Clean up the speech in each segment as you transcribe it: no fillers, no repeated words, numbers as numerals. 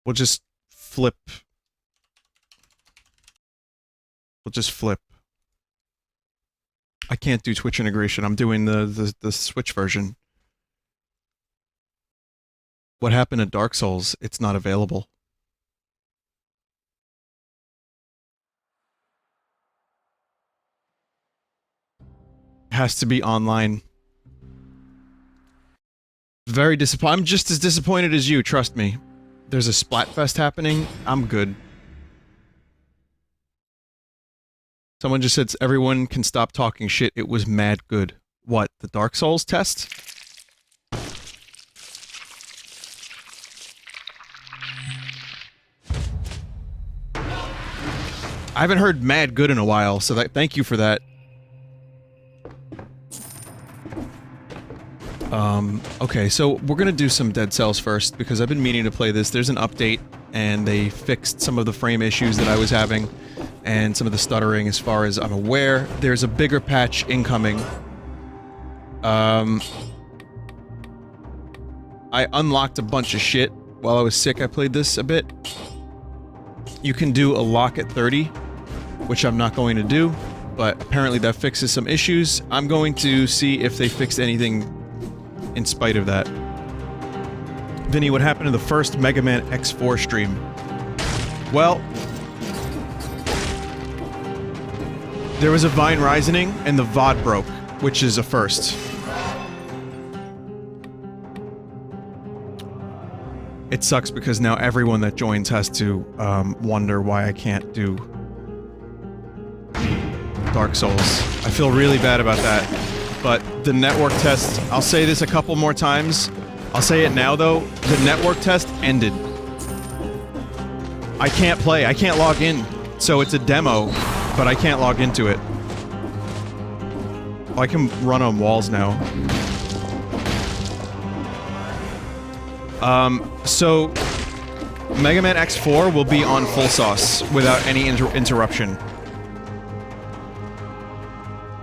We'll just flip. We'll just flip. I can't do Twitch integration. I'm doing the Switch version. What happened to Dark Souls? It's not available. It has to be online. Very disappointed. I'm just as disappointed as you, trust me. There's a Splatfest happening. I'm good. Someone just said everyone can stop talking shit. It was mad good. What? The Dark Souls test? I haven't heard mad good in a while, so thank you for that. Okay, so we're gonna do some Dead Cells first, because I've been meaning to play this. There's an update, and they fixed some of the frame issues that I was having, and some of the stuttering as far as I'm aware. There's a bigger patch incoming. I unlocked a bunch of shit while I was sick. I played this a bit. You can do a lock at 30, which I'm not going to do, but apparently that fixes some issues. I'm going to see if they fixed anything in spite of that. Vinny, what happened to the first Mega Man X4 stream? Well, there was a Vine Rising and the VOD broke, which is a first. It sucks because now everyone that joins has to wonder why I can't do Dark Souls. I feel really bad about that. But the network test, I'll say this a couple more times. I'll say it now though, the network test ended. I can't play, I can't log in. So it's a demo, but I can't log into it. Oh, I can run on walls now. So Mega Man X4 will be on full sauce without any interruption.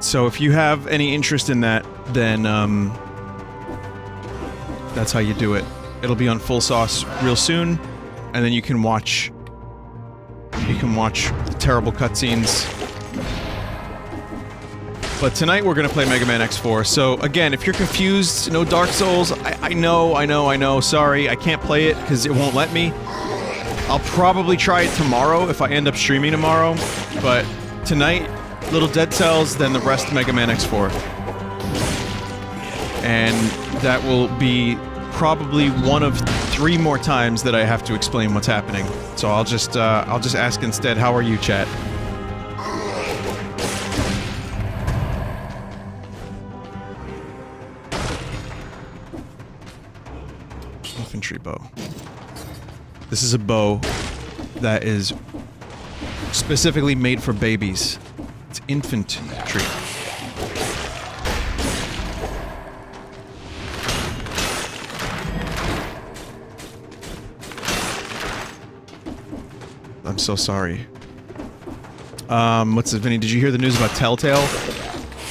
So if you have any interest in that, then, that's how you do it. It'll be on full sauce real soon, and then you can watch the terrible cutscenes. But tonight we're gonna play Mega Man X4, so again, if you're confused, no Dark Souls, I know, sorry, I can't play it because it won't let me. I'll probably try it tomorrow if I end up streaming tomorrow, but tonight, little Dead Cells, then the rest Mega Man X4. And that will be probably one of 3 more times that I have to explain what's happening. So I'll just ask instead, how are you, chat? Infantry bow. This is a bow that is specifically made for babies. It's infantry. I'm so sorry. What's this, Vinny? Did you hear the news about Telltale?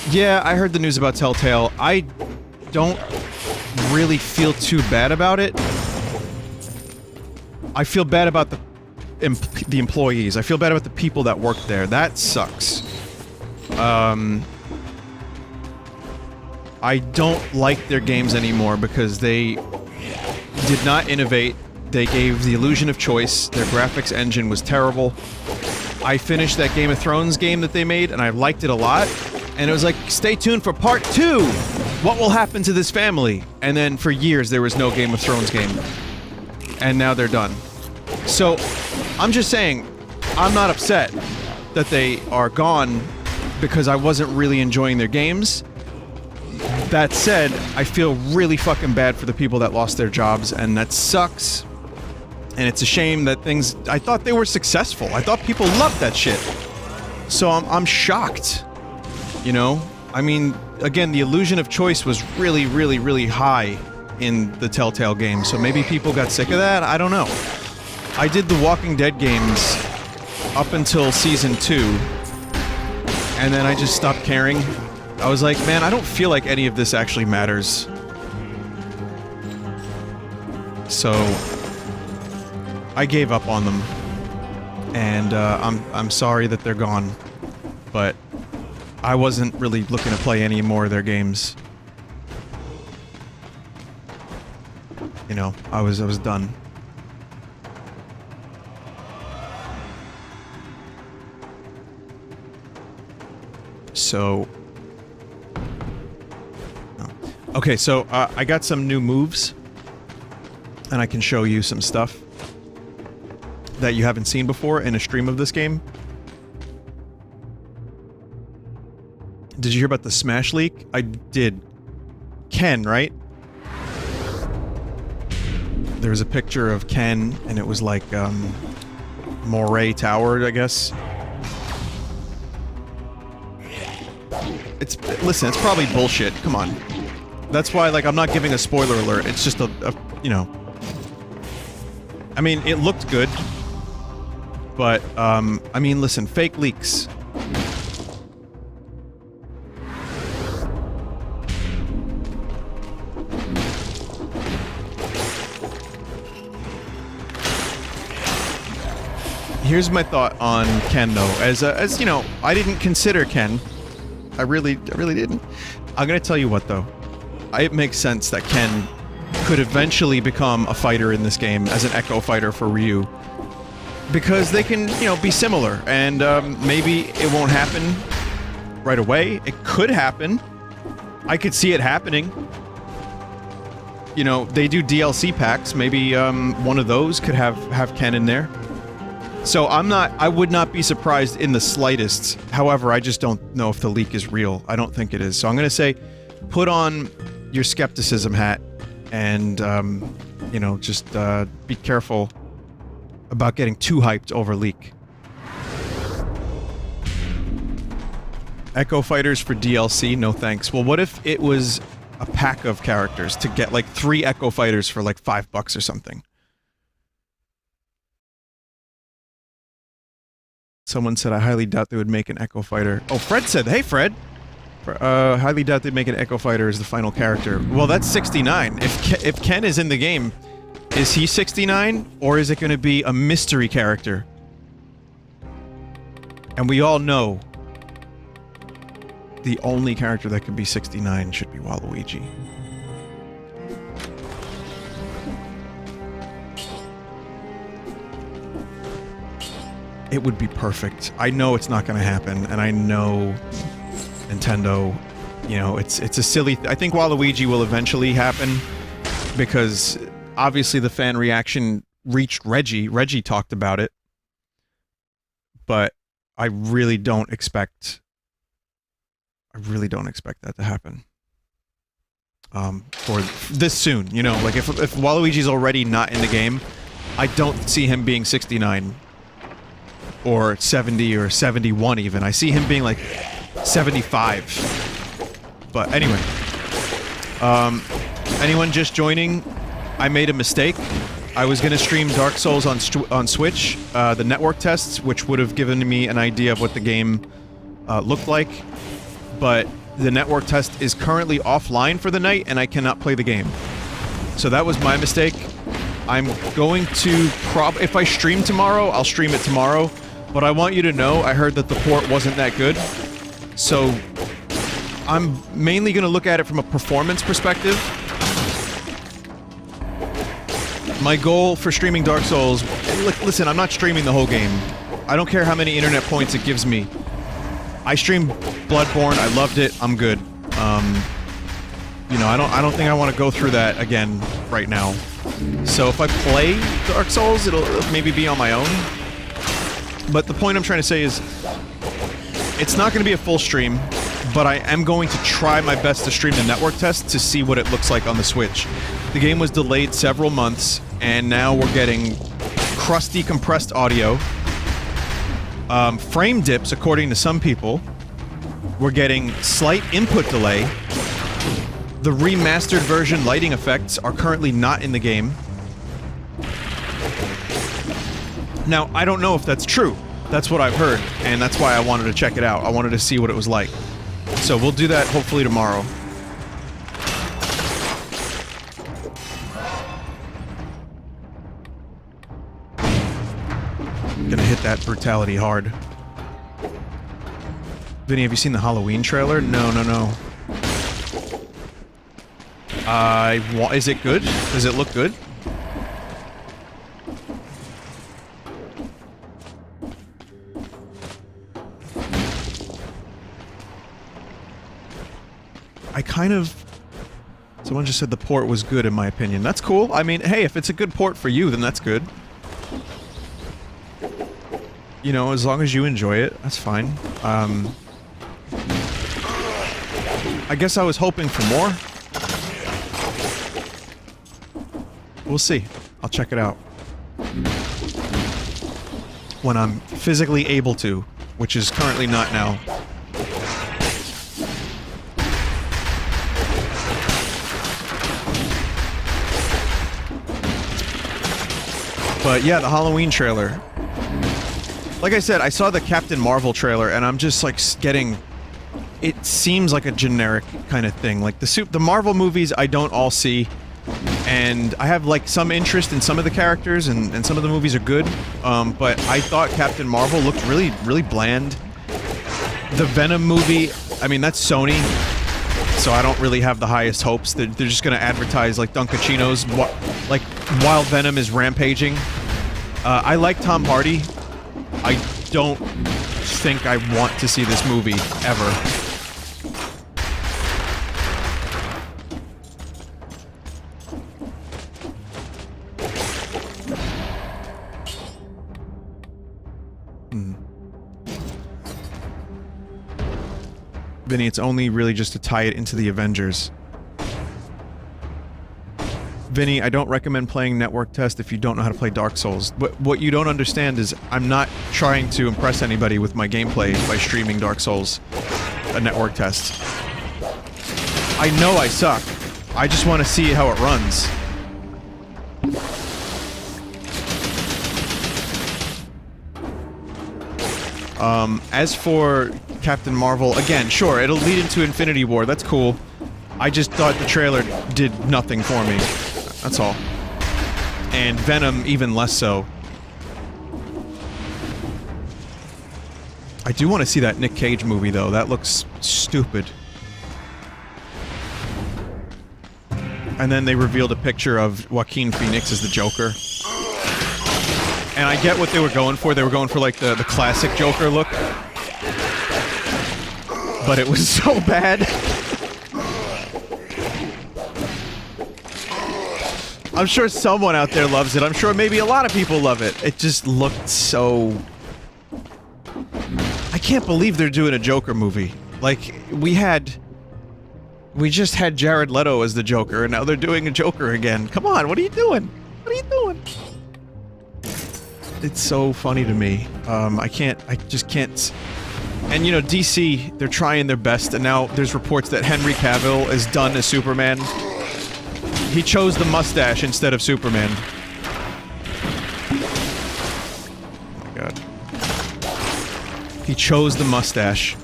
Yeah, I heard the news about Telltale. I don't really feel too bad about it. I feel bad about the employees. I feel bad about the people that work there. That sucks. I don't like their games anymore because they did not innovate. They gave the illusion of choice. Their graphics engine was terrible. I finished that Game of Thrones game that they made, and I liked it a lot. And it was like, stay tuned for part 2! What will happen to this family? And then for years there was no Game of Thrones game. And now they're done. So, I'm just saying, I'm not upset that they are gone because I wasn't really enjoying their games. That said, I feel really fucking bad for the people that lost their jobs, and that sucks. And it's a shame that things... I thought they were successful. I thought people loved that shit. So I'm shocked. You know? I mean, again, the illusion of choice was really, really, really high in the Telltale games, so maybe people got sick of that? I don't know. I did the Walking Dead games up until Season 2, and then I just stopped caring. I was like, man, I don't feel like any of this actually matters. So... I gave up on them. And I'm sorry that they're gone. But I wasn't really looking to play any more of their games. You know, I was done. So... Okay, so I got some new moves. And I can show you some stuff that you haven't seen before in a stream of this game. Did you hear about the Smash leak? I did. Ken, right? There was a picture of Ken, and it was like, Moray Tower, I guess. Listen, it's probably bullshit. Come on. That's why, like, I'm not giving a spoiler alert. It's just you know... I mean, it looked good. But, I mean, listen, fake leaks. Here's my thought on Ken, though. As you know, I didn't consider Ken. I really didn't. I'm gonna tell you what, though. It makes sense that Ken could eventually become a fighter in this game as an Echo fighter for Ryu. Because they can, you know, be similar, and maybe it won't happen right away. It could happen. I could see it happening. You know, they do DLC packs. Maybe one of those could have Ken in there. So I would not be surprised in the slightest. However, I just don't know if the leak is real. I don't think it is. So I'm gonna say, put on your skepticism hat, and, you know, just be careful about getting too hyped over leak. Echo Fighters for DLC? No thanks. Well, what if it was a pack of characters to get, like, 3 Echo Fighters for, like, $5 or something? Someone said, I highly doubt they would make an Echo Fighter. Oh, Fred said, hey, Fred! Highly doubt they'd make an Echo Fighter as the final character. Well, that's 69. If Ken is in the game, is he 69? Or is it gonna be a mystery character? And we all know the only character that could be 69 should be Waluigi. It would be perfect. I know it's not gonna happen, and I know Nintendo, you know, it's a silly... I think Waluigi will eventually happen, because obviously the fan reaction reached Reggie. Reggie talked about it. But I really don't expect... that to happen. For this soon, you know, like if Waluigi's already not in the game, I don't see him being 69. Or 70 or 71 even. I see him being like 75. But anyway. Anyone just joining? I made a mistake. I was gonna stream Dark Souls on Switch, the network tests, which would have given me an idea of what the game looked like. But the network test is currently offline for the night, and I cannot play the game. So that was my mistake. I'm going to if I stream tomorrow, I'll stream it tomorrow. But I want you to know, I heard that the port wasn't that good. So, I'm mainly gonna look at it from a performance perspective. My goal for streaming Dark Souls... Listen, I'm not streaming the whole game. I don't care how many internet points it gives me. I streamed Bloodborne, I loved it, I'm good. You know, I don't think I want to go through that again right now. So if I play Dark Souls, it'll maybe be on my own. But the point I'm trying to say is, it's not going to be a full stream, but I am going to try my best to stream the network test to see what it looks like on the Switch. The game was delayed several months, and now we're getting crusty compressed audio, frame dips according to some people, we're getting slight input delay, the remastered version lighting effects are currently not in the game. Now, I don't know if that's true. That's what I've heard, and that's why I wanted to check it out. I wanted to see what it was like. So we'll do that hopefully tomorrow. Gonna hit that brutality hard. Vinny, have you seen the Halloween trailer? No. Is it good? Does it look good? I kind of... Someone just said the port was good, in my opinion. That's cool. I mean, hey, if it's a good port for you, then that's good. You know, as long as you enjoy it, that's fine. I guess I was hoping for more. We'll see. I'll check it out. When I'm physically able to, which is currently not now. But yeah, the Halloween trailer. Like I said, I saw the Captain Marvel trailer, and I'm just like getting... It seems like a generic kind of thing. Like the Marvel movies I don't all see, and I have like some interest in some of the characters, and some of the movies are good, but I thought Captain Marvel looked really bland. The Venom movie, I mean, that's Sony, so I don't really have the highest hopes. They're just gonna advertise like Dunkachino's, like while Venom is rampaging. I like Tom Hardy. I don't think I want to see this movie, ever. Vinny, it's only really just to tie it into the Avengers. Vinny, I don't recommend playing Network Test if you don't know how to play Dark Souls. But what you don't understand is I'm not trying to impress anybody with my gameplay by streaming Dark Souls, a Network Test. I know I suck. I just want to see how it runs. As for Captain Marvel, again, sure, it'll lead into Infinity War, that's cool. I just thought the trailer did nothing for me. That's all. And Venom, even less so. I do want to see that Nick Cage movie, though. That looks stupid. And then they revealed a picture of Joaquin Phoenix as the Joker. And I get what they were going for. They were going for, like, the classic Joker look. But it was so bad. I'm sure someone out there loves it. I'm sure maybe a lot of people love it. It just looked so... I can't believe they're doing a Joker movie. Like, we just had Jared Leto as the Joker, and now they're doing a Joker again. Come on, what are you doing? What are you doing? It's so funny to me. I just can't... And, you know, DC, they're trying their best, and now there's reports that Henry Cavill is done as Superman. He chose the mustache instead of Superman. Oh my god. He chose the mustache.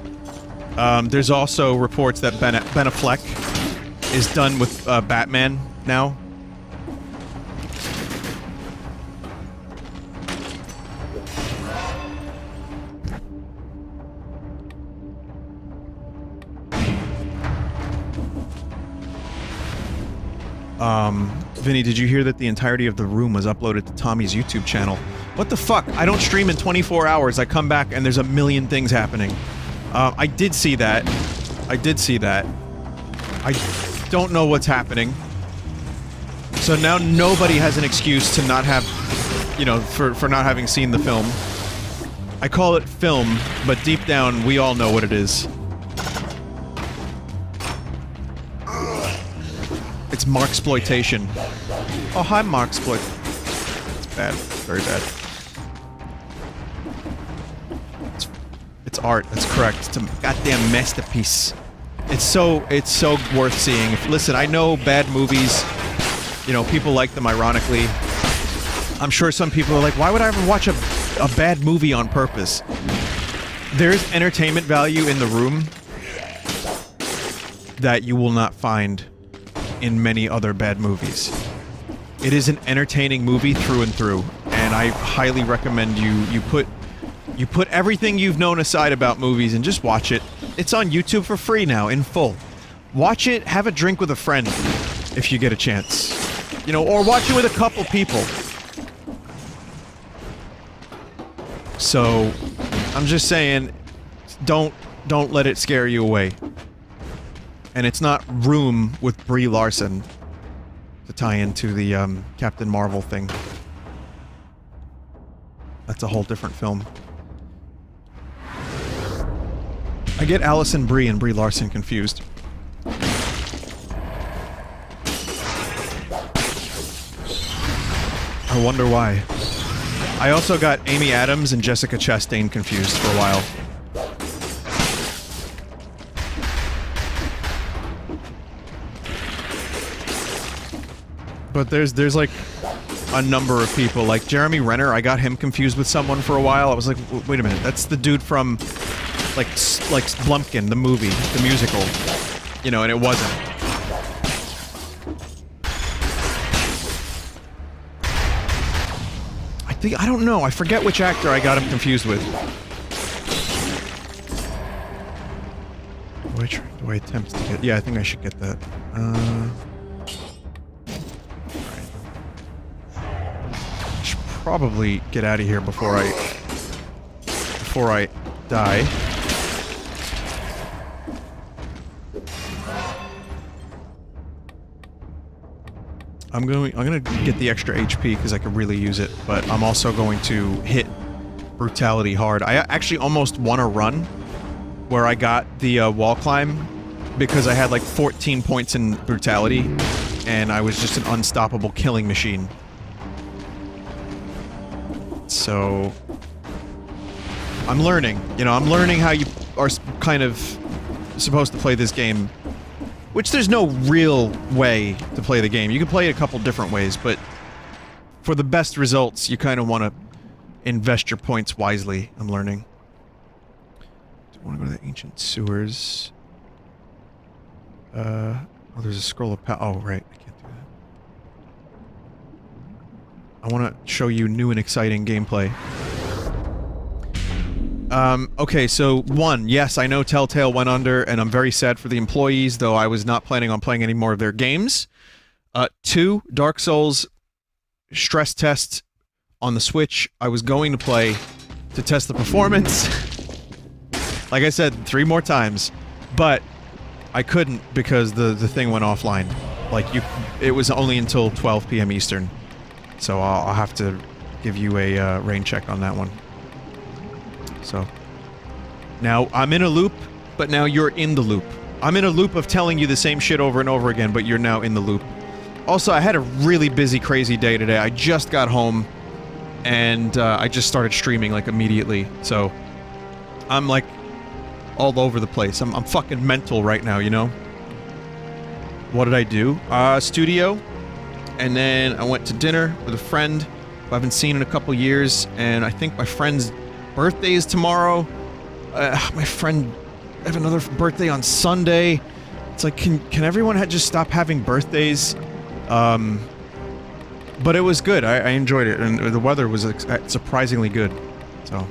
There's also reports that Ben Affleck is done with Batman now. Vinny, did you hear that the entirety of The Room was uploaded to Tommy's YouTube channel? What the fuck? I don't stream in 24 hours. I come back and there's a million things happening. I did see that. I don't know what's happening. So now nobody has an excuse to not have, you know, for not having seen the film. I call it film, but deep down, we all know what it is. It's Marksploitation. Oh, hi, Marksploit. It's bad. Very bad. It's art. That's correct. It's a goddamn masterpiece. It's so worth seeing. Listen, I know bad movies, you know, people like them ironically. I'm sure some people are like, why would I ever watch a bad movie on purpose? There's entertainment value in The Room that you will not find in many other bad movies. It is an entertaining movie through and through, and and I highly recommend you put everything you've known aside about movies and just watch it. It's on YouTube for free now, in full. Watch it, have a drink with a friend, if you get a chance. You know, or watch it with a couple people. So, I'm just saying, don't let it scare you away. And it's not Room with Brie Larson to tie into the Captain Marvel thing. That's a whole different film. I get Allison Brie and Brie Larson confused. I wonder why. I also got Amy Adams and Jessica Chastain confused for a while. But there's like a number of people, like Jeremy Renner, I got him confused with someone for a while. I was like, wait a minute, that's the dude from like Blumpkin, the movie, the musical. You know, and it wasn't. I don't know, I forget which actor I got him confused with. Do I attempt to get... Yeah, I think I should get that. Alright. I should probably get out of here before I die. I'm gonna get the extra HP because I could really use it, but I'm also going to hit brutality hard. I actually almost won a run where I got the wall climb because I had like 14 points in brutality and I was just an unstoppable killing machine. So I'm learning, you know, I'm learning how you are kind of supposed to play this game. Which there's no real way to play the game. You can play it a couple different ways, but for the best results, you kind of want to invest your points wisely, I'm learning. Do I want to go to the ancient sewers? Oh, there's a scroll of power. Oh, right. I can't do that. I want to show you new and exciting gameplay. Okay, so 1, yes, I know Telltale went under, and I'm very sad for the employees, though I was not planning on playing any more of their games. 2, Dark Souls stress test on the Switch. I was going to play to test the performance. Like I said, 3 more times, but I couldn't because the thing went offline. Like, it was only until 12 PM Eastern. So I'll have to give you a rain check on that one. So, now, I'm in a loop, but now you're in the loop. I'm in a loop of telling you the same shit over and over again, but you're now in the loop. Also, I had a really busy, crazy day today. I just got home, and I just started streaming, like, immediately. So, I'm, like, all over the place. I'm fucking mental right now, you know? What did I do? Studio, and then I went to dinner with a friend who I haven't seen in a couple years, and I think my friend's birthday is tomorrow. My friend, I have another birthday on Sunday. It's like, can everyone just stop having birthdays? But it was good. I enjoyed it, and the weather was surprisingly good. So.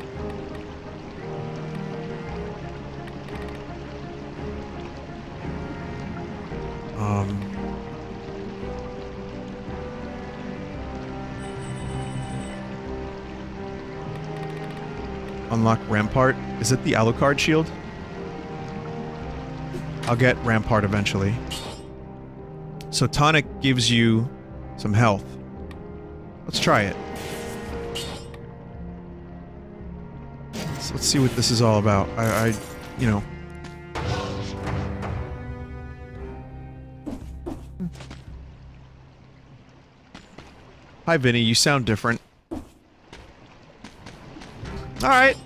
Unlock Rampart. Is it the Alucard shield? I'll get Rampart eventually. So tonic gives you some health. Let's try it. Let's see what this is all about. You know. Hi, Vinny. You sound different. Alright.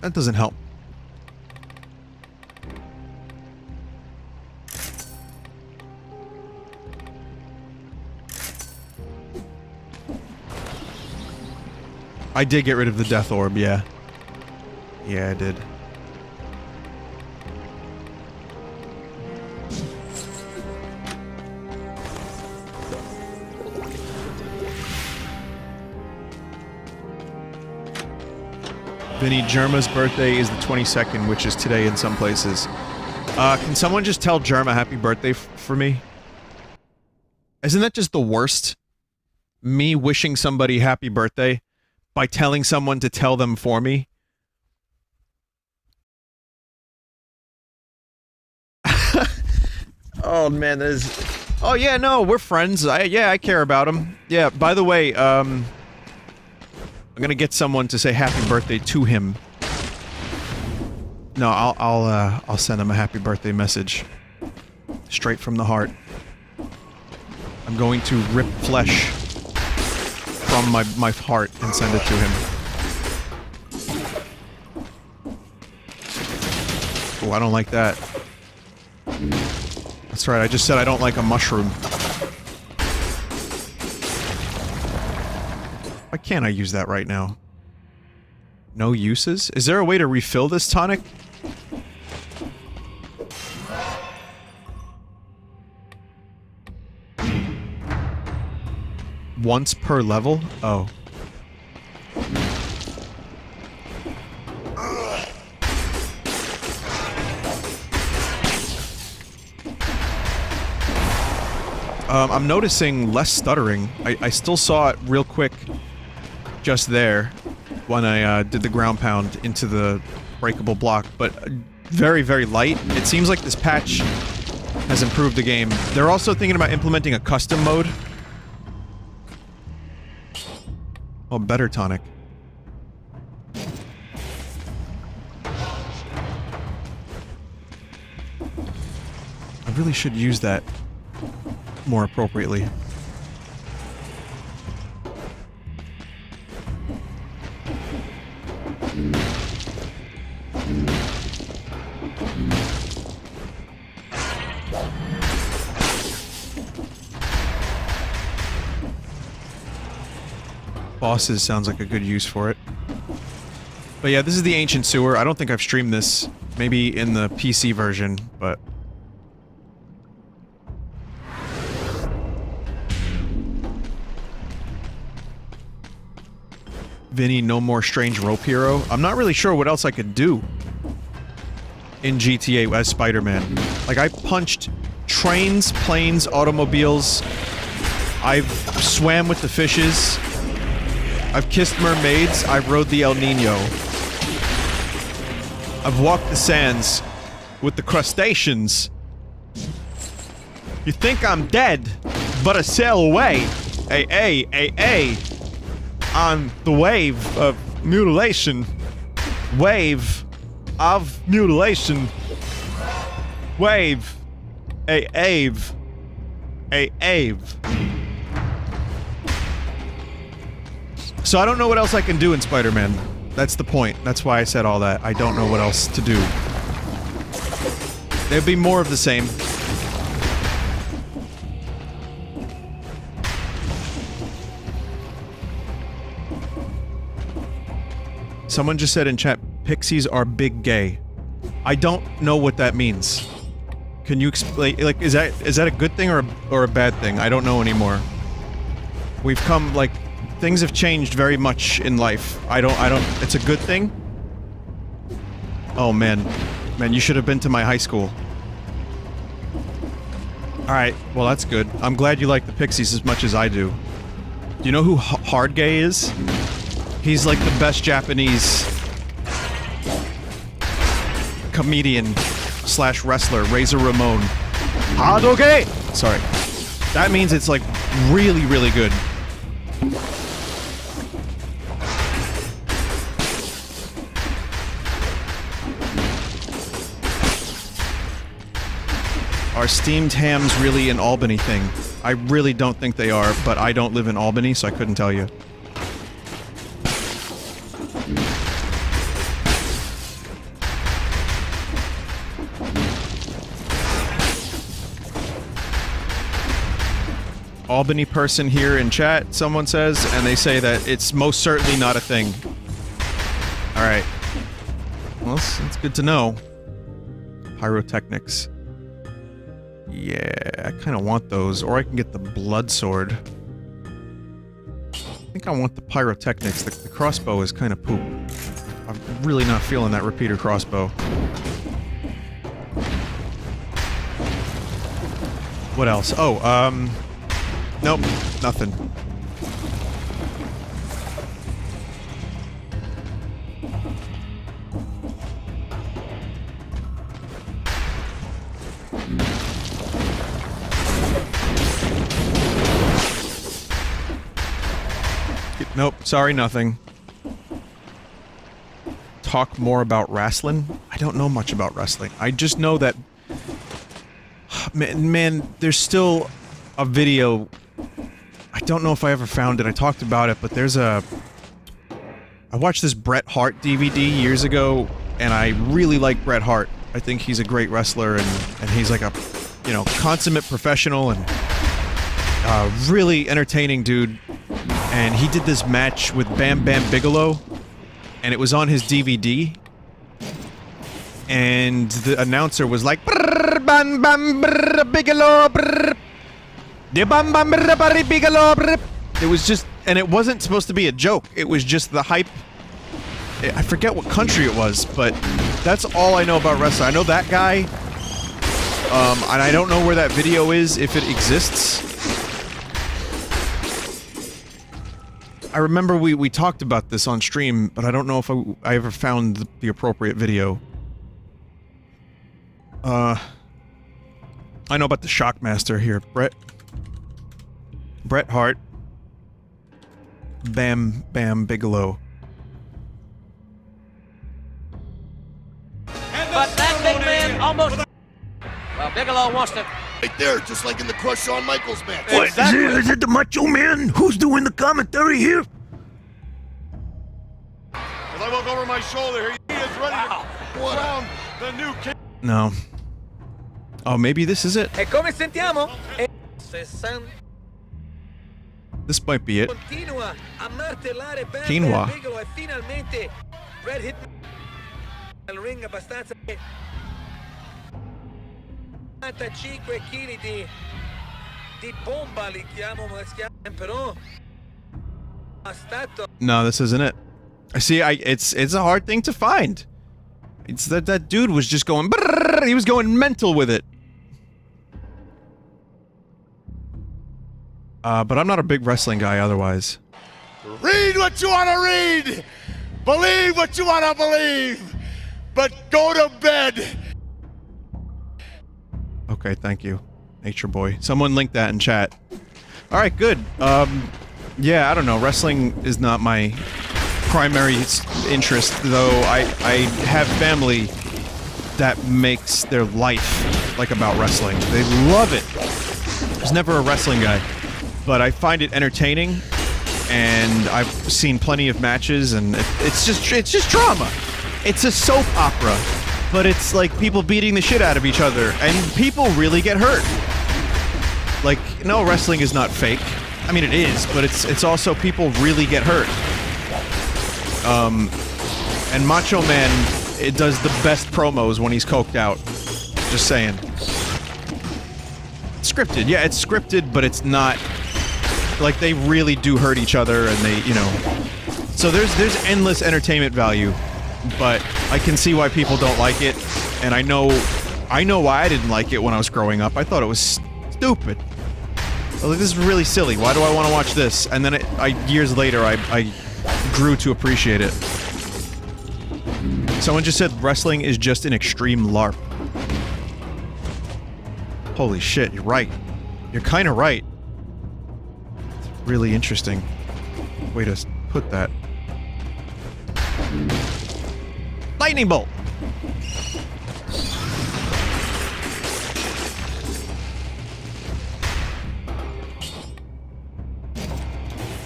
That doesn't help. I did get rid of the death orb, yeah. Yeah, I did. Vinny, Germa's birthday is the 22nd, which is today in some places. Can someone just tell Germa happy birthday for me? Isn't that just the worst? Me wishing somebody happy birthday by telling someone to tell them for me? Oh man, that is... Oh yeah, no, we're friends. Yeah, I care about him. Yeah, by the way, I'm gonna get someone to say happy birthday to him. No, I'll send him a happy birthday message. Straight from the heart. I'm going to rip flesh from my heart and send it to him. Oh, I don't like that. That's right, I just said I don't like a mushroom. Why can't I use that right now? No uses? Is there a way to refill this tonic? Once per level? Oh. I'm noticing less stuttering. I still saw it real quick just there when I did the ground pound into the breakable block, but very, very light. It seems like this patch has improved the game. They're also thinking about implementing a custom mode. Oh, better tonic. I really should use that more appropriately. Bosses sounds like a good use for it. But yeah, this is the Ancient Sewer. I don't think I've streamed this. Maybe in the PC version, but... Vinny, no more strange rope hero. I'm not really sure what else I could do in GTA as Spider-Man. Like, I punched trains, planes, automobiles. I've swam with the fishes. I've kissed mermaids. I've rode the El Nino. I've walked the sands with the crustaceans. You think I'm dead, but I sail away. Ay, on the wave of mutilation. Wave of mutilation. Wave. Ave. So I don't know what else I can do in Spider-Man. That's the point. That's why I said all that. I don't know what else to do. There'd be more of the same. Someone just said in chat, pixies are big gay. I don't know what that means. Can you explain, like, is that a good thing or a bad thing? I don't know anymore. We've come, like, things have changed very much in life. I don't, it's a good thing? Oh man. Man, you should have been to my high school. Alright, well that's good. I'm glad you like the pixies as much as I do. Do you know who Hard Gay is? He's like the best Japanese comedian slash wrestler, Razor Ramon. Hadoge! Sorry. That means it's like really, really good. Are steamed hams really an Albany thing? I really don't think they are, but I don't live in Albany, so I couldn't tell you. Albany person here in chat, someone says, and they say that it's most certainly not a thing. Alright. Well, that's good to know. Pyrotechnics. Yeah, I kind of want those, or I can get the blood sword. I think I want the pyrotechnics. The crossbow is kind of poop. I really not feeling that repeater crossbow. What else? Oh, nope, nothing. Nope, sorry, nothing. Talk more about wrestling? I don't know much about wrestling. I just know that... Man, there's still a video... I don't know if I ever found it. I talked about it, but there's a... I watched this Bret Hart DVD years ago, and I really like Bret Hart. I think he's a great wrestler, and he's like a, you know, consummate professional, and really entertaining dude. And he did this match with Bam Bam Bigelow, and it was on his DVD. And the announcer was like, "Brrr, Bam Bam brrr, Bigelow, brrr, de Bam Bam brrr, brrr, Bigelow." Brrr. It was just, and it wasn't supposed to be a joke. It was just the hype. I forget what country it was, but that's all I know about wrestling. I know that guy, and I don't know where that video is, if it exists. I remember we talked about this on stream, but I don't know if I ever found the appropriate video. I know about the Shockmaster here. Bret Hart. Bam Bam Bigelow. But that big man almost... Well, Bigelow wants to... Right there, just like in the Crush Shawn Michaels match. What, exactly. Is it the Macho Man? Who's doing the commentary here? As I look over my shoulder, he is ready to crown the new king. No. Oh, maybe this is it. E come sentiamo? This might be it. Continua a martellare Bam Quinoa. Bam Bigelow e finalmente Red hit al ring abbastanza 45 kg di bomba li chiamo, però ha stato... No, this isn't it. I see. It's a hard thing to find. It's that dude was just going. Brrr, he was going mental with it. But I'm not a big wrestling guy otherwise. Read what you want to read. Believe what you want to believe. But go to bed. Okay, thank you, Nature Boy. Someone linked that in chat. All right, good. Yeah, I don't know. Wrestling is not my primary interest, though. I have family that makes their life like about wrestling. They love it. I was never a wrestling guy, but I find it entertaining, and I've seen plenty of matches, and it's just drama. It's a soap opera, but it's like people beating the shit out of each other, and people really get hurt. Like, no, wrestling is not fake. I mean, it is, but it's also people really get hurt. And Macho Man, it does the best promos when he's coked out. Just saying. Scripted, yeah, it's scripted, but it's not... Like, they really do hurt each other, and they, you know... So there's endless entertainment value, but I can see why people don't like it, and I know why I didn't like it when I was growing up. I thought it was stupid. I was like, this is really silly. Why do I want to watch this? And then years later, I grew to appreciate it. Someone just said wrestling is just an extreme LARP. Holy shit, you're right. You're kind of right. It's really interesting way to put that. Lightning bolt!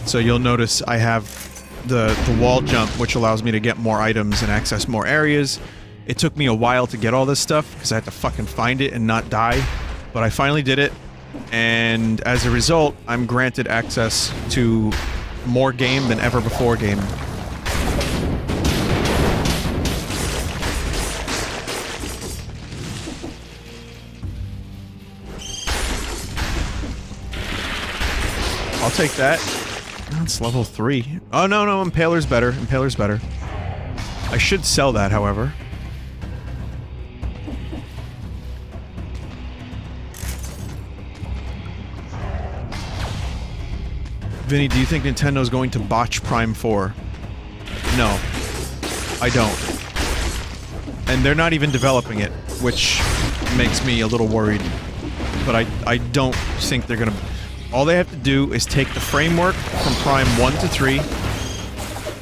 So you'll notice I have the wall jump, which allows me to get more items and access more areas. It took me a while to get all this stuff, because I had to fucking find it and not die. But I finally did it, and as a result, I'm granted access to more game than ever before game. I'll take that. That's level 3. Oh, no, Impaler's better. Impaler's better. I should sell that, however. Vinny, do you think Nintendo's going to botch Prime 4? No. I don't. And they're not even developing it, which makes me a little worried. But I don't think they're gonna... All they have to do is take the framework from Prime 1 to 3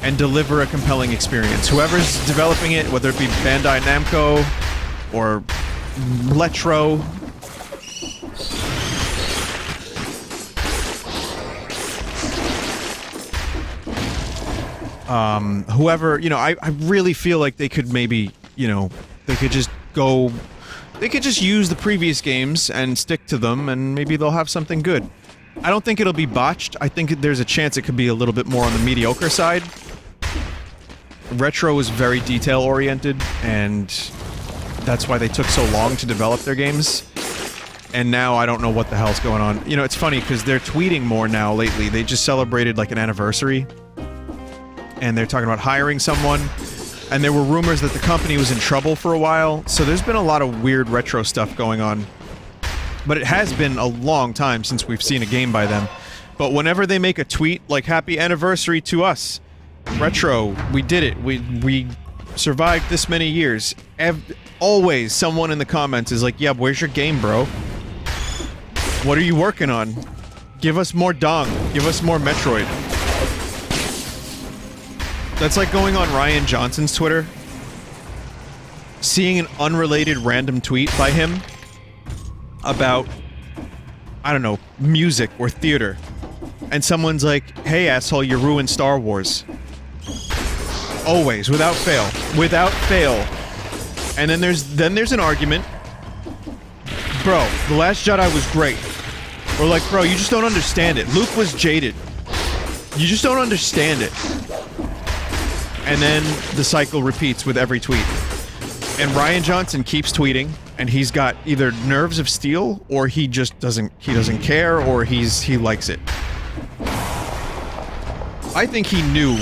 and deliver a compelling experience. Whoever's developing it, whether it be Bandai Namco or Letro... whoever, you know, I really feel like they could maybe, you know, they could just go... They could just use the previous games and stick to them, and maybe they'll have something good. I don't think it'll be botched. I think there's a chance it could be a little bit more on the mediocre side. Retro is very detail-oriented, and that's why they took so long to develop their games. And now I don't know what the hell's going on. You know, it's funny, because they're tweeting more now lately. They just celebrated, like, an anniversary. And they're talking about hiring someone. And there were rumors that the company was in trouble for a while, so there's been a lot of weird retro stuff going on. But it has been a long time since we've seen a game by them. But whenever they make a tweet like, happy anniversary to us, retro, we did it, we survived this many years, always someone in the comments is like, yeah, where's your game, bro? What are you working on? Give us more Dong, give us more Metroid. That's like going on Ryan Johnson's Twitter, seeing an unrelated random tweet by him about, I don't know, music or theater, and someone's like, hey asshole, you ruined Star Wars. Always, without fail. Without fail. And then there's an argument. Bro, The Last Jedi was great. Or like, bro, you just don't understand it. Luke was jaded. You just don't understand it. And then the cycle repeats with every tweet. And Ryan Johnson keeps tweeting, and he's got either nerves of steel, or he just doesn't care, or he likes it. I think he knew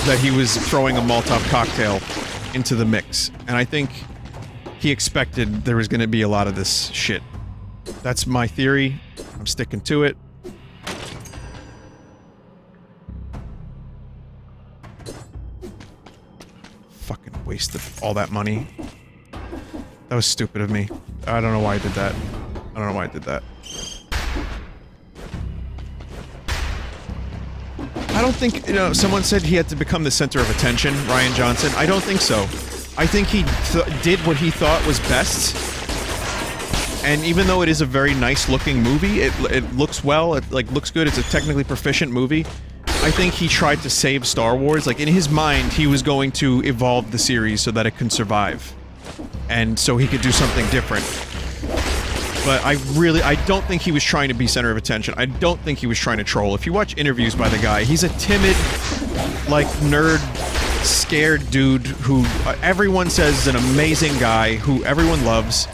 that he was throwing a Molotov cocktail into the mix, and I think he expected there was gonna be a lot of this shit. That's my theory. I'm sticking to it. Fucking wasted all that money. That was stupid of me. I don't know why I did that. I don't know why I did that. I don't think, you know, someone said he had to become the center of attention, Ryan Johnson. I don't think so. I think he did what he thought was best. And even though it is a very nice looking movie, it looks well, it like looks good, it's a technically proficient movie. I think he tried to save Star Wars. Like, in his mind, he was going to evolve the series so that it can survive. And so he could do something different. But I don't think he was trying to be center of attention. I don't think he was trying to troll. If you watch interviews by the guy, he's a timid, like, nerd, scared dude who everyone says is an amazing guy, who everyone loves.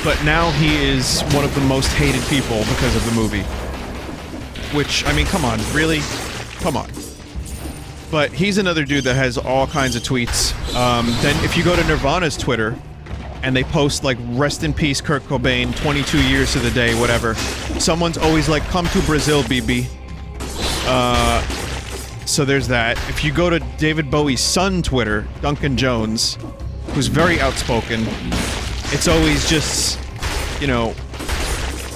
But now he is one of the most hated people because of the movie. Which, I mean, come on, really? Come on. But he's another dude that has all kinds of tweets. Then if you go to Nirvana's Twitter, and they post, like, rest in peace Kurt Cobain, 22 years to the day, whatever, someone's always like, come to Brazil, BB. So there's that. If you go to David Bowie's son Twitter, Duncan Jones, who's very outspoken, it's always just, you know,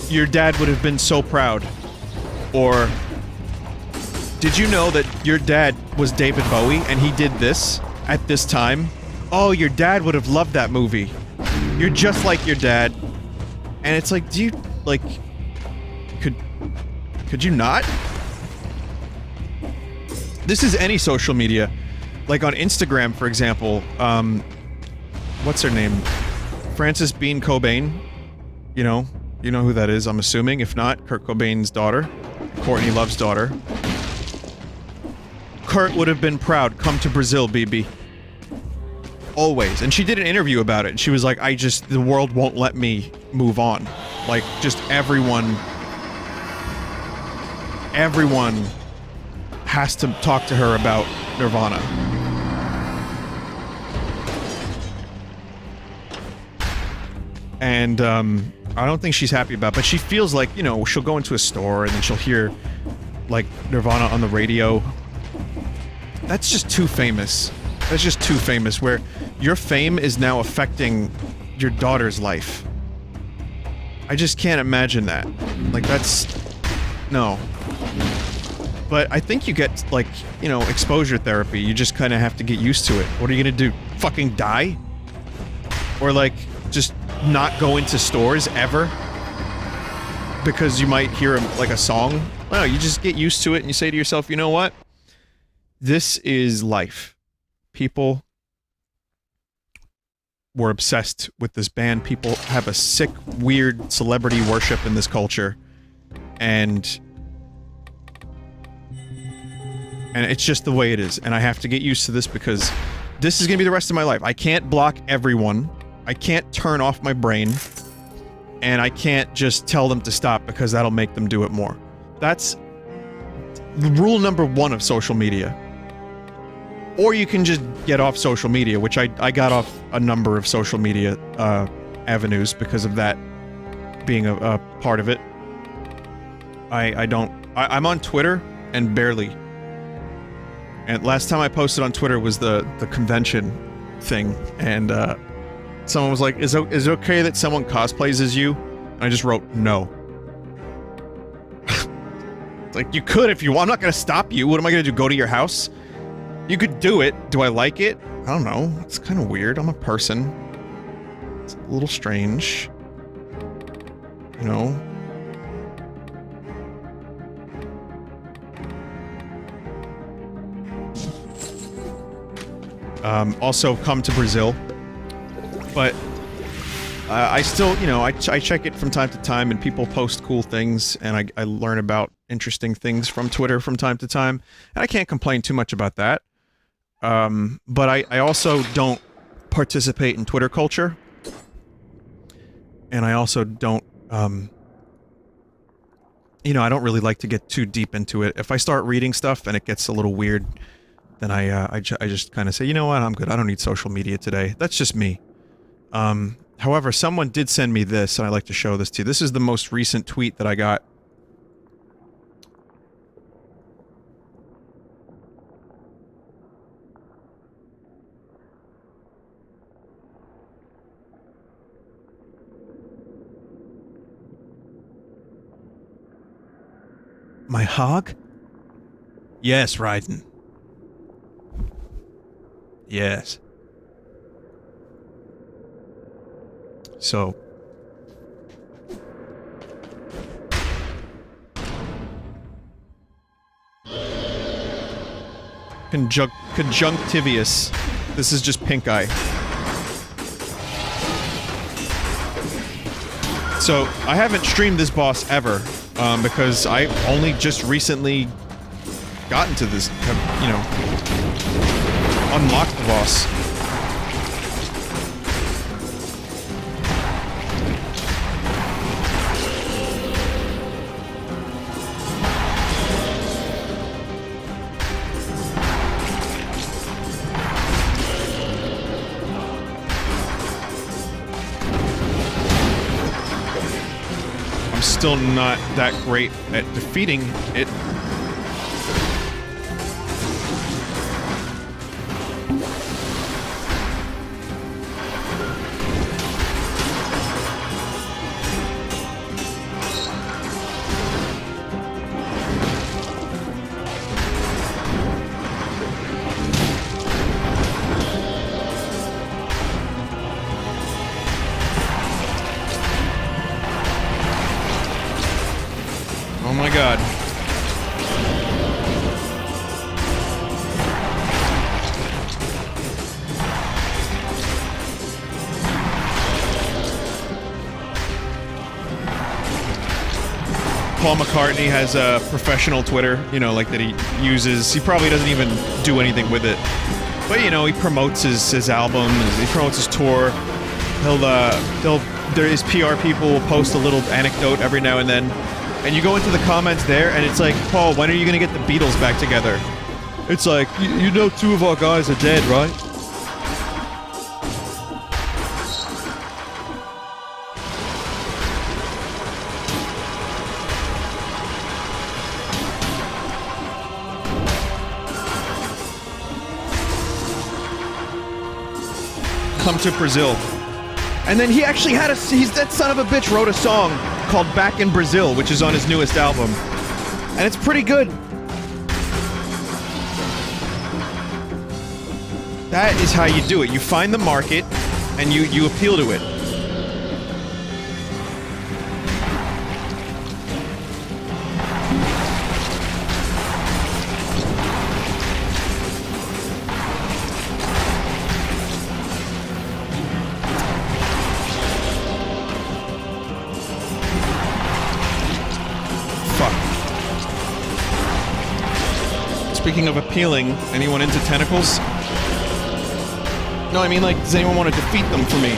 your dad would have been so proud. Or, did you know that your dad was David Bowie and he did this at this time? Oh, your dad would have loved that movie. You're just like your dad. And it's like, do you, like, could you not? This is any social media. Like on Instagram, for example, what's her name? Frances Bean Cobain. You know who that is, I'm assuming. If not, Kurt Cobain's daughter. Courtney Love's daughter. Kurt would have been proud. Come to Brazil, BB. Always. And she did an interview about it, and she was like, the world won't let me move on. Like, just everyone has to talk to her about Nirvana. And, I don't think she's happy about it, but she feels like, you know, she'll go into a store and then she'll hear, like, Nirvana on the radio. That's just too famous. That's just too famous, where your fame is now affecting your daughter's life. I just can't imagine that. Like, that's... No. But I think you get, like, you know, exposure therapy. You just kind of have to get used to it. What are you gonna do? Fucking die? Or, like, just not go into stores ever? Because you might hear, like, a song? No, you just get used to it and you say to yourself, you know what? This is life. People were obsessed with this band. People have a sick, weird celebrity worship in this culture. And it's just the way it is. And I have to get used to this because this is gonna be the rest of my life. I can't block everyone. I can't turn off my brain. And I can't just tell them to stop because that'll make them do it more. That's rule number 1 of social media. Or you can just get off social media, which I got off a number of social media avenues because of that being a part of it. I'm on Twitter and barely. And last time I posted on Twitter was the convention thing, and someone was like, is it okay that someone cosplays as you? And I just wrote, no. Like, you could if you want. I'm not gonna stop you. What am I gonna do, go to your house? You could do it. Do I like it? I don't know. It's kind of weird. I'm a person. It's a little strange. You know? Also come to Brazil. But I still, you know, I check it from time to time, and people post cool things, and I learn about interesting things from Twitter from time to time, and I can't complain too much about that. But I also don't participate in Twitter culture, and I also don't, you know, I don't really like to get too deep into it. If I start reading stuff and it gets a little weird, then I just kind of say, you know what, I'm good, I don't need social media today. That's just me. However, someone did send me this, and I'd like to show this to you. This is the most recent tweet that I got. My hog? Yes, Raiden. Yes. So. Conjunctivious. This is just pink eye. So, I haven't streamed this boss ever, because I only just recently gotten to this, you know, unlocked the boss. Still not that great at defeating it. Oh my god. Paul McCartney has a professional Twitter, you know, like that he uses. He probably doesn't even do anything with it. But, you know, he promotes his album, he promotes his tour. His PR people will post a little anecdote every now and then. And you go into the comments there, and it's like, Paul, when are you gonna get the Beatles back together? It's like, you know 2 of our guys are dead, right? come to Brazil. And then he actually had that son of a bitch wrote a song called Back in Brazil, which is on his newest album. And it's pretty good. That is how you do it. You find the market, and you appeal to it. Speaking of appealing, anyone into tentacles? No, I mean, like, does anyone want to defeat them for me?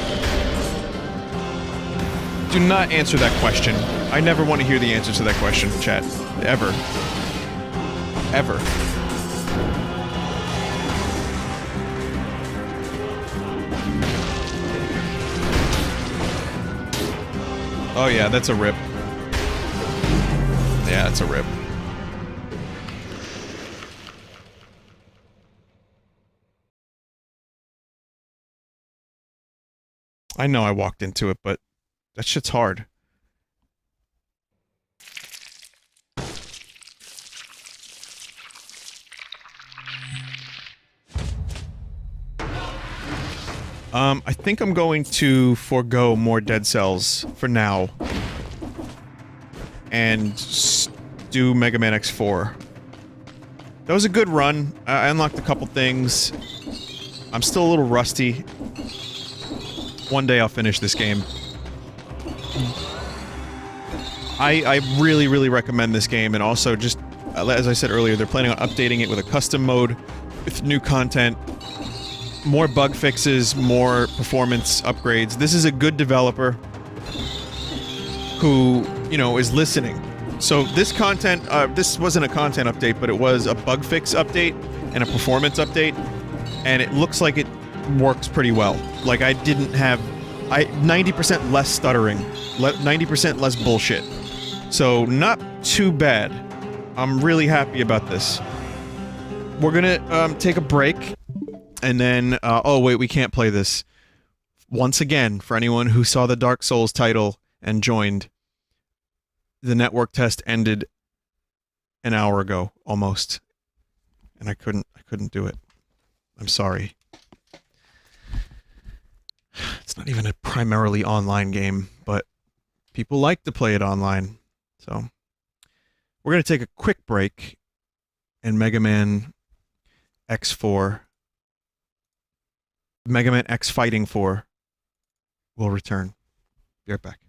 Do not answer that question. I never want to hear the answer to that question, chat. Ever. Ever. Oh yeah, that's a rip. Yeah, it's a rip. I know I walked into it, but that shit's hard. I think I'm going to forego more Dead Cells for now. And do Mega Man X4. That was a good run. I unlocked a couple things. I'm still a little rusty. One day I'll finish this game. I really, really recommend this game, and also just, as I said earlier, they're planning on updating it with a custom mode, with new content, more bug fixes, more performance upgrades. This is a good developer who, you know, is listening. So this content, this wasn't a content update, but it was a bug fix update and a performance update, and it looks like it works pretty well. Like, I didn't have... 90% less stuttering, 90% less bullshit. So, not too bad. I'm really happy about this. We're gonna, take a break, and then, oh wait, we can't play this. Once again, for anyone who saw the Dark Souls title and joined, the network test ended an hour ago, almost. And I couldn't do it. I'm sorry. It's not even a primarily online game, but people like to play it online. So, we're going to take a quick break, and Mega Man X4, Mega Man X Fighting 4 will return. Be right back.